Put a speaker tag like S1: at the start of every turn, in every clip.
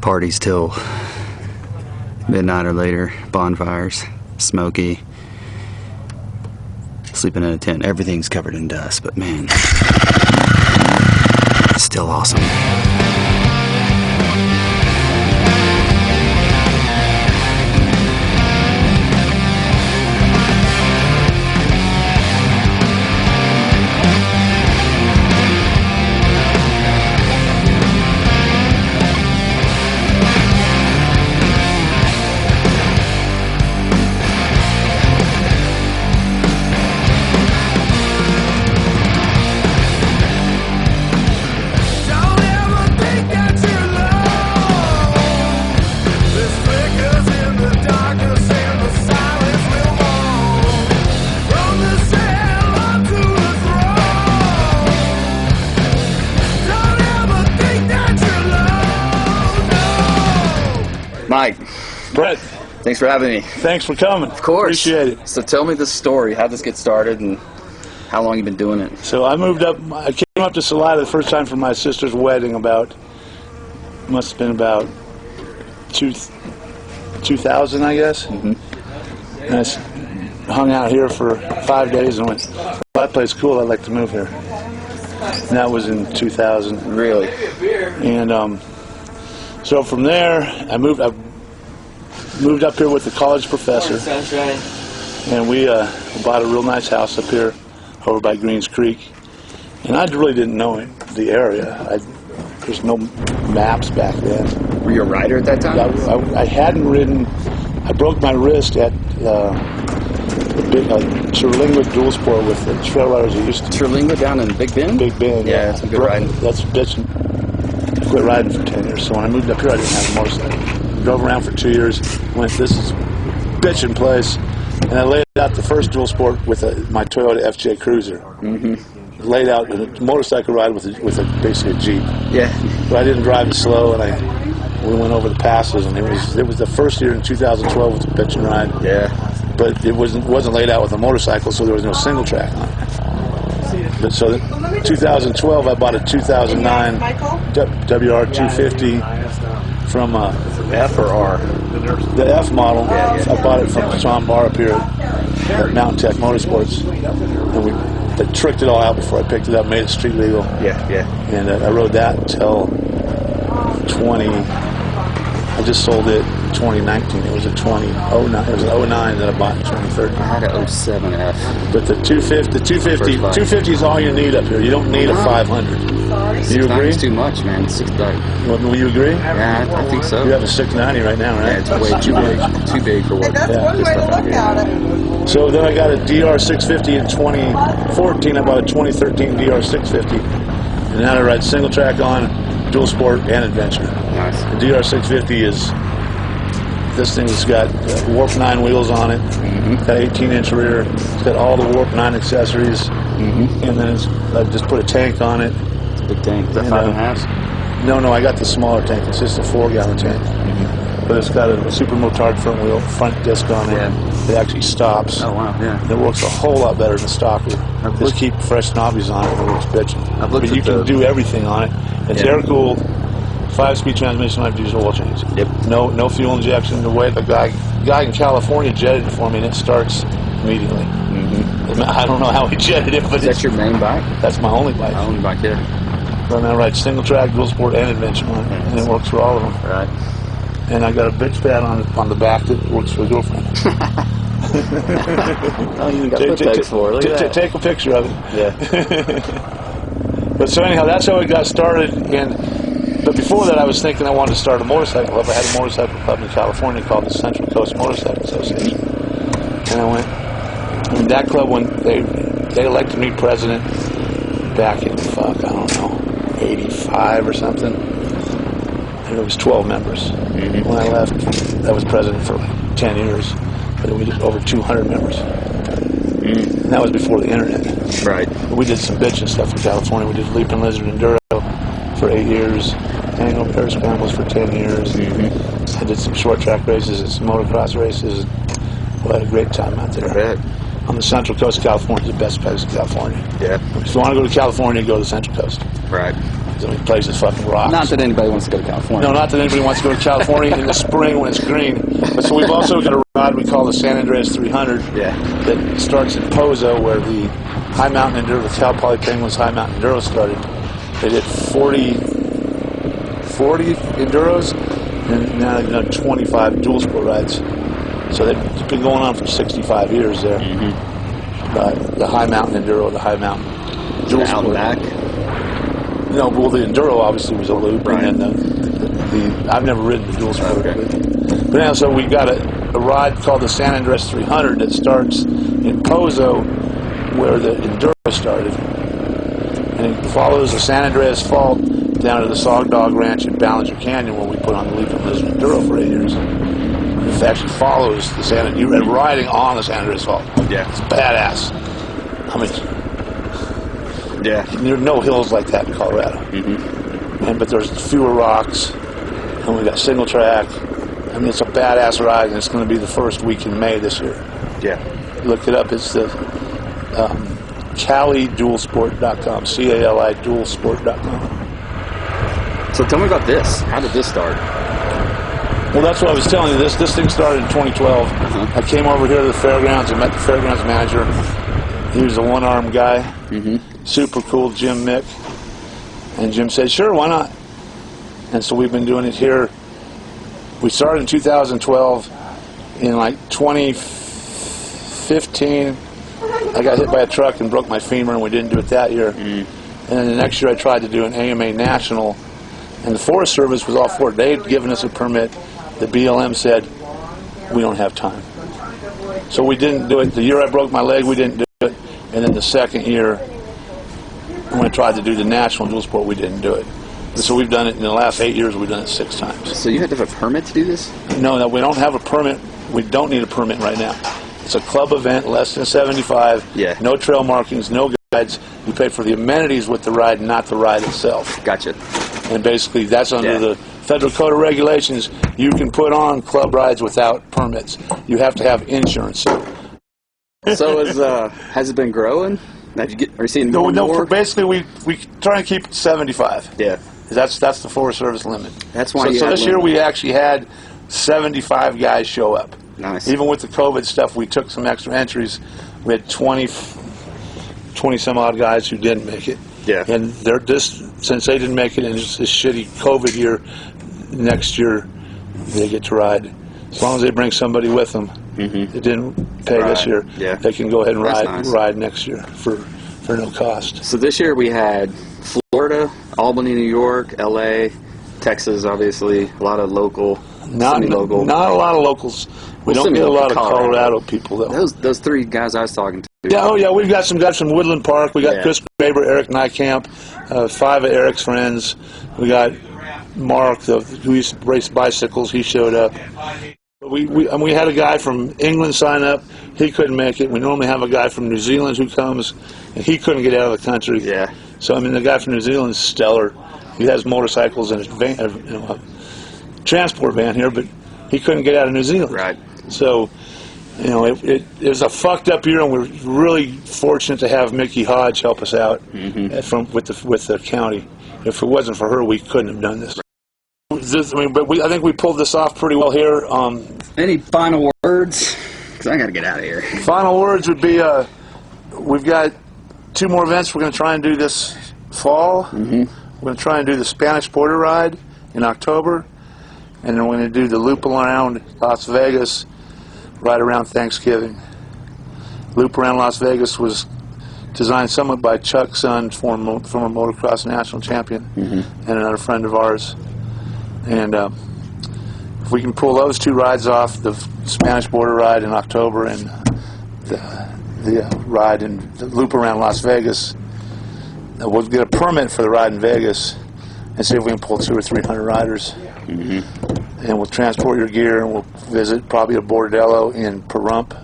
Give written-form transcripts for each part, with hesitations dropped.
S1: Parties till midnight or later. Bonfires, smoky. Sleeping in a tent. Everything's covered in dust, but man, it's still awesome. Mike.
S2: Brett.
S1: Thanks for having me.
S2: Thanks for coming.
S1: Of course.
S2: Appreciate it.
S1: So tell me the story. How'd this get started and how long you been doing it?
S2: So I came up to Salida the first time for my sister's wedding must have been about 2000, I guess. Mm-hmm. And I hung out here for 5 days and went, well, that place is cool, I'd like to move here. And that was in 2000.
S1: Really?
S2: And so from there, I moved up here with the college professor, and we bought a real nice house up here over by Greens Creek. And I really didn't know the area. There's no maps back then.
S1: Were you a rider at that time?
S2: I hadn't ridden. I broke my wrist at Terlingwood dual sport with the trail riders I used to.
S1: Terlingwood down in Big Bend?
S2: Big Bend.
S1: Yeah, that's a good riding.
S2: That's bitching. I quit riding for 10 years, so when I moved up here, I didn't have a motorcycle. Drove around for 2 years, went, this is bitching place, and I laid out the first dual sport with my Toyota FJ Cruiser. Mm-hmm. Laid out a motorcycle ride with basically a Jeep. Yeah. But I didn't drive it slow, and we went over the passes, and it was the first year in 2012 with the bitching ride. Yeah. But it wasn't laid out with a motorcycle, so there was no single track on it. But so 2012, I bought a 2009 WR 250 from
S1: F or R?
S2: The F model. Yeah. I bought it from Sean Barr up here at Mountain Tech Motorsports, and I tricked it all out before I picked it up, made it street legal. Yeah, yeah. And I rode that until 20. I just sold it 2019. It was a 2009. It was an 09 that I bought in 2013.
S1: I had a 07 F.
S2: But the 250 is all you need up here. You don't need a 500. Do you agree?
S1: It's too much, man. 690.
S2: Well, will you agree?
S1: Yeah, I think so.
S2: You have a 690 right now, right?
S1: Yeah, it's way too big. Too big for what?
S3: That's one way to look at it.
S2: So then I got a DR 650 in 2014. I bought a 2013 DR 650, and now I ride single track on, dual sport, and adventure.
S1: Nice.
S2: The DR 650 is. This thing's got Warp 9 wheels on it, got 18-inch rear, it's got all the Warp 9 accessories, and then I just put a tank on it.
S1: It's a big tank. Is that 5.5?
S2: No, I got the smaller tank. It's just a 4-gallon tank. But it's got a super motard front disc on it. Yeah. It actually stops.
S1: Oh, wow, yeah.
S2: It works a whole lot better than stock. Just keep fresh knobbies on it, and it works bitching. But you can do everything on it. It's air-cooled. 5-speed transmission, I have to use oil change. Yep. No fuel injection. The way the guy in California jetted it for me, and it starts immediately. I don't know how he jetted it, but
S1: that's your main bike?
S2: That's my only bike.
S1: My only bike, yeah.
S2: But I ride single track, dual sport, and adventure on it, and it works for all of them.
S1: Right.
S2: And I got a bitch pad on the back that works for the girlfriend.
S1: Oh, you got footpegs for it. Look at that.
S2: Take a picture of it.
S1: Yeah.
S2: But so anyhow, that's how it got started. But before that, I was thinking I wanted to start a motorcycle club. I had a motorcycle club in California called the Central Coast Motorcycle Association. And I went, and that club, when they elected me president back in, I don't know, 85 or something. And it was 12 members. When I left, I was president for like 10 years. But we did over 200 members. And that was before the internet.
S1: Right.
S2: But we did some bitchin' stuff in California. We did Leaping Lizard Enduro for 8 years. Annual Paris Scrambles for 10 years. I did some short track races and some motocross races. We had a great time out there.
S1: I bet.
S2: On the Central Coast of California, the best place in California.
S1: Yeah.
S2: If you want to go to California, go to the Central Coast.
S1: Right.
S2: The place is fucking rocks.
S1: Not that anybody wants to go to California.
S2: No, not that anybody wants to go to California in the spring when it's green. But so we've also got a ride we call the San Andreas 300 that starts in Pozo, where the High Mountain Enduro, the Cal Poly Penguins High Mountain Enduro started. They did 40 Enduros, and now they've done 25 dual sport rides. So they've been going on for 65 years there. The High Mountain Enduro, the High Mountain dual
S1: out
S2: sport.
S1: back?
S2: No, well, the Enduro obviously was a loop, and then the I've never ridden the dual sport. But now, so we got a ride called the San Andreas 300 that starts in Pozo, where the Enduro started, and it follows the San Andreas Fault down to the Sog Dog Ranch in Ballinger Canyon, where we put on the Leap and Lizard Enduro for 8 years. It actually follows the San Andreas. You're riding on the San Andreas Fault.
S1: Yeah,
S2: it's badass. I mean. Yeah, there are no hills like that in Colorado, but there's fewer rocks, and we got single track. I mean, it's a badass ride, and it's going to be the first week in May this year.
S1: Yeah,
S2: look it up. It's the CaliDualSport.com, CALI Dualsport.com.
S1: So tell me about this. How did this start?
S2: Well, that's what I was telling you. This thing started in 2012. I came over here to the fairgrounds and met the fairgrounds manager. He was a one-armed guy. Super cool, Jim Mick. And Jim said, sure, why not? And so we've been doing it here. We started in 2012. In like 2015, I got hit by a truck and broke my femur, and we didn't do it that year. And then the next year I tried to do an AMA National, and the Forest Service was all for it. They had given us a permit. The BLM said, we don't have time. So we didn't do it. The year I broke my leg, we didn't do it. And then the second year, when I tried to do the national dual sport, we didn't do it. So we've done it in the last 8 years. We've done it 6 times.
S1: So you had to have a permit to do this?
S2: No, we don't have a permit. We don't need a permit right now. It's a club event, less than 75.
S1: Yeah.
S2: No trail markings, no guides. You pay for the amenities with the ride, not the ride itself.
S1: Gotcha.
S2: And basically, that's under the Federal Code of Regulations. You can put on club rides without permits. You have to have insurance.
S1: So has it been growing? Are you seeing more?
S2: No. Basically, we try and keep it 75.
S1: Yeah.
S2: That's the Forest Service limit.
S1: That's why.
S2: So this year we actually had 75 guys show up.
S1: Nice.
S2: Even with the COVID stuff, we took some extra entries. We had 20 some odd guys who didn't make it.
S1: Yeah.
S2: And they're just, since they didn't make it in this shitty COVID year, next year they get to ride. As long as they bring somebody with them. It didn't pay this year.
S1: Yeah.
S2: They can go ahead and
S1: That's
S2: ride next year for no cost.
S1: So this year we had Florida, Albany, New York, LA, Texas, obviously, a lot of local, semi-local.
S2: Not a lot of locals. We don't get a lot of Colorado people, though.
S1: Those 3 guys I was talking to.
S2: Yeah, we've got some guys from Woodland Park. We got Chris Graber, Eric Nykamp, 5 of Eric's friends. We got Mark, who used to race bicycles. He showed up. We had a guy from England sign up. He couldn't make it. We normally have a guy from New Zealand who comes, and he couldn't get out of the country. Yeah. So I mean, the guy from New Zealand's stellar. He has motorcycles and a transport van here, but he couldn't get out of New Zealand.
S1: Right.
S2: So, it was a fucked up year, and we're really fortunate to have Mickey Hodge help us out with the county. If it wasn't for her, we couldn't have done this. I think we pulled this off pretty well here.
S1: Any final words? Because I got to get out of here.
S2: Final words would be, we've got 2 more events we're going to try and do this fall. We're going to try and do the Spanish Border Ride in October, and then we're going to do the loop around Las Vegas right around Thanksgiving. Loop around Las Vegas was designed somewhat by Chuck Sun, former motocross national champion, and another friend of ours. And if we can pull those 2 rides off, the Spanish Border Ride in October and the ride in the loop around Las Vegas, we'll get a permit for the ride in Vegas and see if we can pull 200 or 300 riders. And we'll transport your gear, and we'll visit probably a bordello in Pahrump.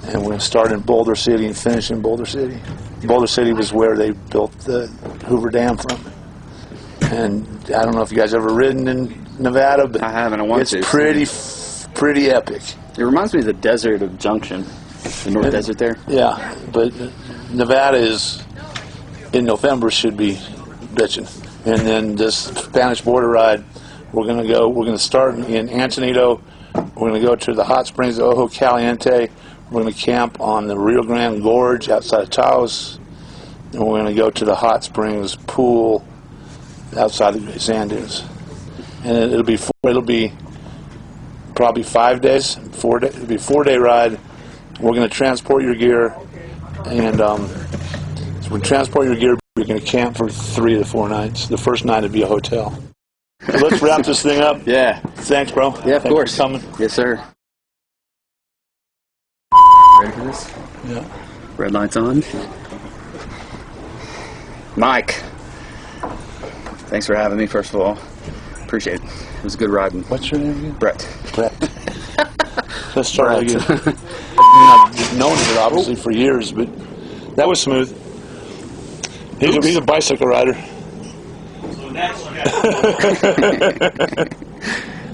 S2: And we're going to start in Boulder City and finish in Boulder City. Boulder City was where they built the Hoover Dam from. And I don't know if you guys ever ridden in Nevada, but
S1: I haven't. I want to.
S2: It's pretty epic.
S1: It reminds me of the desert of Junction, the North Desert there.
S2: Yeah, but Nevada is in November should be bitching. And then this Spanish border ride, we're gonna start in Antonito. We're gonna go to the hot springs of Ojo Caliente. We're gonna camp on the Rio Grande Gorge outside of Taos. And we're gonna go to the hot springs pool outside the Great Sand Dunes. And it'll be probably 5 days. It'll be a 4-day ride. We're gonna transport your gear, and so we transport your gear. You're gonna camp for 3 to 4 nights. The first night would be a hotel. So let's wrap this thing up.
S1: Yeah.
S2: Thanks, bro.
S1: Yeah, of course.
S2: For coming.
S1: Yes, sir. Ready for this?
S2: Yeah.
S1: Red light's on. Mike, thanks for having me, first of all. Appreciate it. It was a good riding.
S2: What's your name again?
S1: Brett.
S2: Let's start
S1: Brett.
S2: again. I've known it obviously for years, but that was smooth. He's a bicycle rider.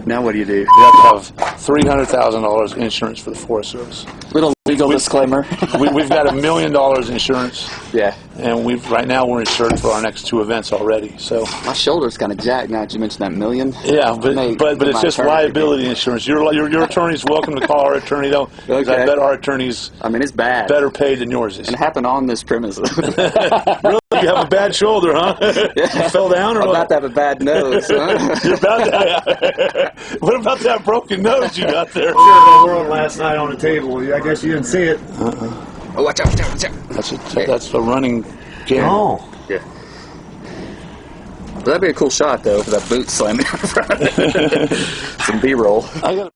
S1: Now what do you do?
S2: You have to have $300,000 insurance for the Forest Service.
S1: Little legal disclaimer.
S2: We've got $1 million insurance.
S1: Yeah.
S2: And right now we're insured for our next 2 events already. So
S1: My shoulder's kind of jacked now that you mentioned that $1 million.
S2: yeah, but it's just liability insurance. Your attorney's welcome to call our attorney though. 'Cause I bet our attorney's
S1: I mean, it's bad.
S2: better paid than yours is.
S1: And it happened on this premise.
S2: Really? You have a bad shoulder, huh?
S1: Yeah.
S2: You fell down or
S1: I'm
S2: what?
S1: about to have a bad nose. Huh?
S2: You're about to, what about that broken nose you got there?
S4: The world last night on the table. I guess you didn't see it.
S1: Oh, watch out, watch out, watch out.
S2: That's a running game.
S4: Oh.
S1: Yeah. Well, that'd be a cool shot, though, for that boot slamming in front. Some B-roll.
S2: I got